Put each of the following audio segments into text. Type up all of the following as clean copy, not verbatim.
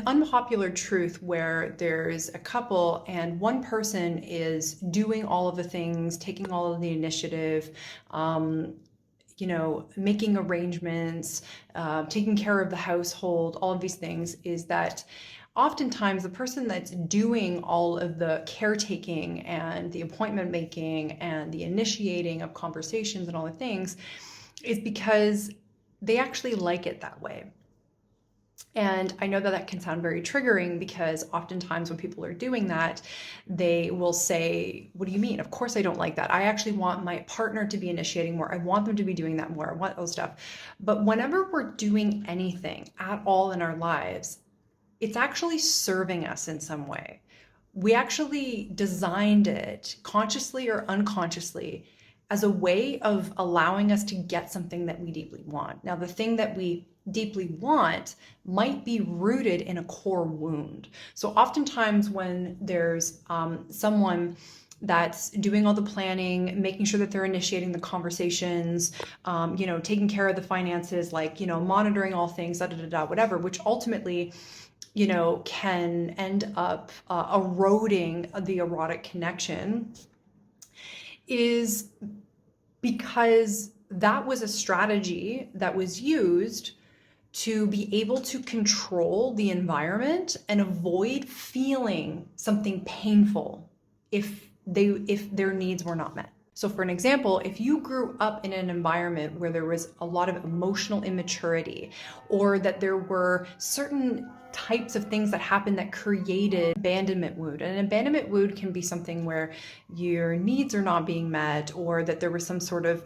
Unpopular truth where there's a couple and one person is doing all of the things, taking all of the initiative, making arrangements, taking care of the household, all of these things, is that oftentimes the person that's doing all of the caretaking and the appointment making and the initiating of conversations and all the things is because they actually like it that way. And I know that that can sound very triggering because oftentimes when people are doing that, they will say, what do you mean? Of course I don't like that. I actually want my partner to be initiating more. I want them to be doing that more. I want those stuff. But whenever we're doing anything at all in our lives, it's actually serving us in some way. We actually designed it consciously or unconsciously as a way of allowing us to get something that we deeply want. Now, the thing that we deeply want might be rooted in a core wound. So oftentimes when there's someone that's doing all the planning, making sure that they're initiating the conversations, taking care of the finances, monitoring all things, whatever, which ultimately can end up eroding the erotic connection, is because that was a strategy that was used to be able to control the environment and avoid feeling something painful if their needs were not met. So for an example, if you grew up in an environment where there was a lot of emotional immaturity, or that there were certain types of things that happened that created abandonment wound. And an abandonment wound can be something where your needs are not being met, or that there was some sort of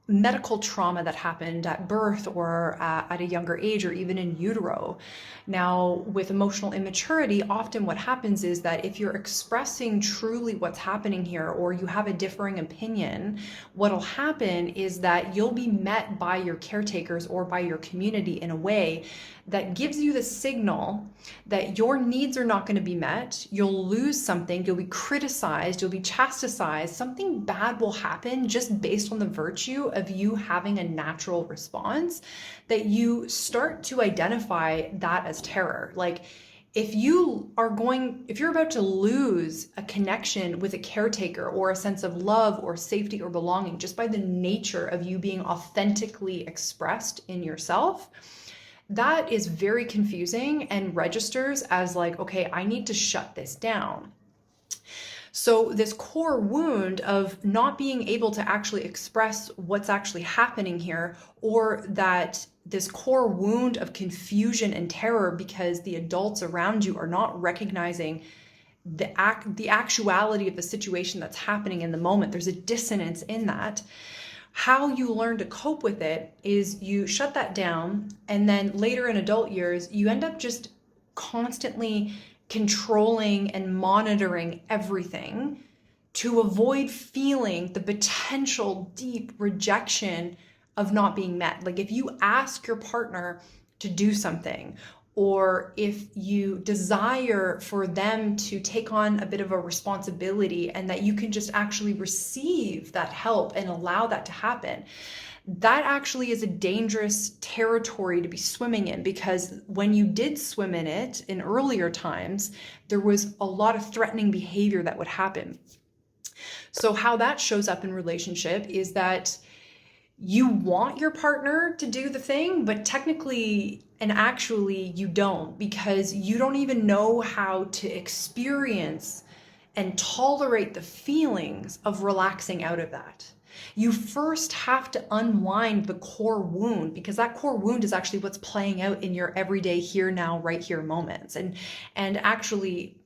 medical trauma that happened at birth or at a younger age, or even in utero. Now, with emotional immaturity, often what happens is that if you're expressing truly what's happening here, or you have a differing opinion, what'll happen is that you'll be met by your caretakers or by your community in a way that gives you the signal that your needs are not going to be met. You'll lose something, you'll be criticized, you'll be chastised, something bad will happen just based on the virtue of you having a natural response, that you start to identify that as terror. Like, if you're about to lose a connection with a caretaker or a sense of love or safety or belonging just by the nature of you being authentically expressed in yourself, that is very confusing and registers as like, okay, I need to shut this down. So this core wound of not being able to actually express what's actually happening here, or that this core wound of confusion and terror because the adults around you are not recognizing the actuality of the situation that's happening in the moment. There's a dissonance in that. How you learn to cope with it is you shut that down, and then later in adult years, you end up just constantly controlling and monitoring everything to avoid feeling the potential deep rejection of not being met. Like, if you ask your partner to do something, or if you desire for them to take on a bit of a responsibility and that you can just actually receive that help and allow that to happen, that actually is a dangerous territory to be swimming in, because when you did swim in it in earlier times, there was a lot of threatening behavior that would happen. So how that shows up in relationship is that you want your partner to do the thing, but technically and actually you don't, because you don't even know how to experience and tolerate the feelings of relaxing out of that. You first have to unwind the core wound, because that core wound is actually what's playing out in your everyday here, now, right here moments. And actually,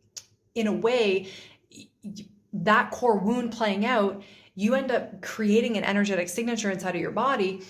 in a way, that core wound playing out, you end up creating an energetic signature inside of your body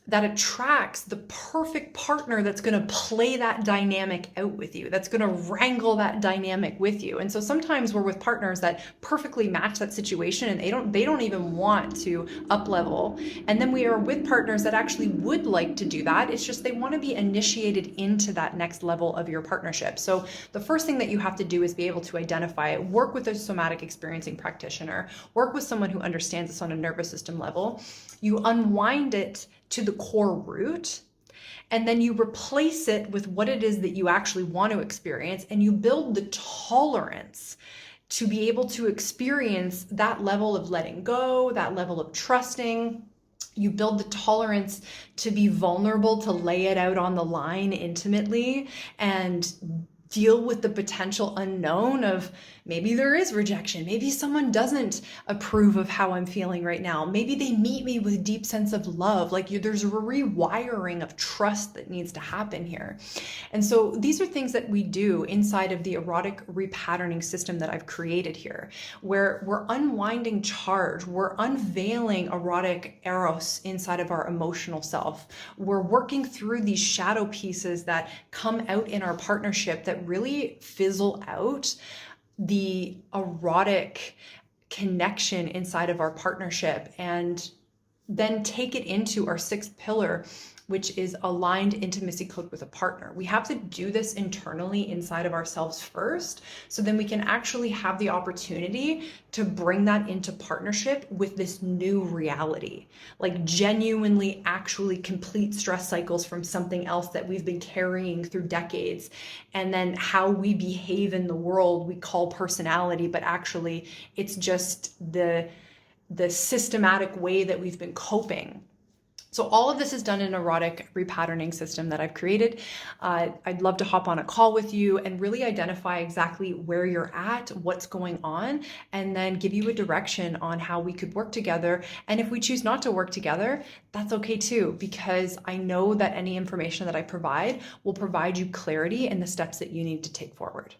that attracts the perfect partner that's going to play that dynamic out with you, that's going to wrangle that dynamic with you. And so sometimes we're with partners that perfectly match that situation, and they don't even want to up level. And then we are with partners that actually would like to do that. It's just they want to be initiated into that next level of your partnership. So the first thing that you have to do is be able to identify it, work with a somatic experiencing practitioner, work with someone who understands this on a nervous system level. You unwind it to the core root, and then you replace it with what it is that you actually want to experience, and you build the tolerance to be able to experience that level of letting go, that level of trusting. You build the tolerance to be vulnerable, to lay it out on the line intimately, and deal with the potential unknown of maybe there is rejection. Maybe someone doesn't approve of how I'm feeling right now. Maybe they meet me with a deep sense of love. Like there's a rewiring of trust that needs to happen here. And so these are things that we do inside of the erotic repatterning system that I've created here, where we're unwinding charge, we're unveiling erotic eros inside of our emotional self. We're working through these shadow pieces that come out in our partnership that really fizzle out the erotic connection inside of our partnership, and then take it into our sixth pillar, which is aligned intimacy code with a partner. We have to do this internally inside of ourselves first, so then we can actually have the opportunity to bring that into partnership with this new reality, like genuinely actually complete stress cycles from something else that we've been carrying through decades. And then how we behave in the world we call personality, but actually it's just the systematic way that we've been coping. So all of this is done in an erotic repatterning system that I've created. I'd love to hop on a call with you and really identify exactly where you're at, what's going on, and then give you a direction on how we could work together. And if we choose not to work together, that's okay too, because I know that any information that I provide will provide you clarity in the steps that you need to take forward.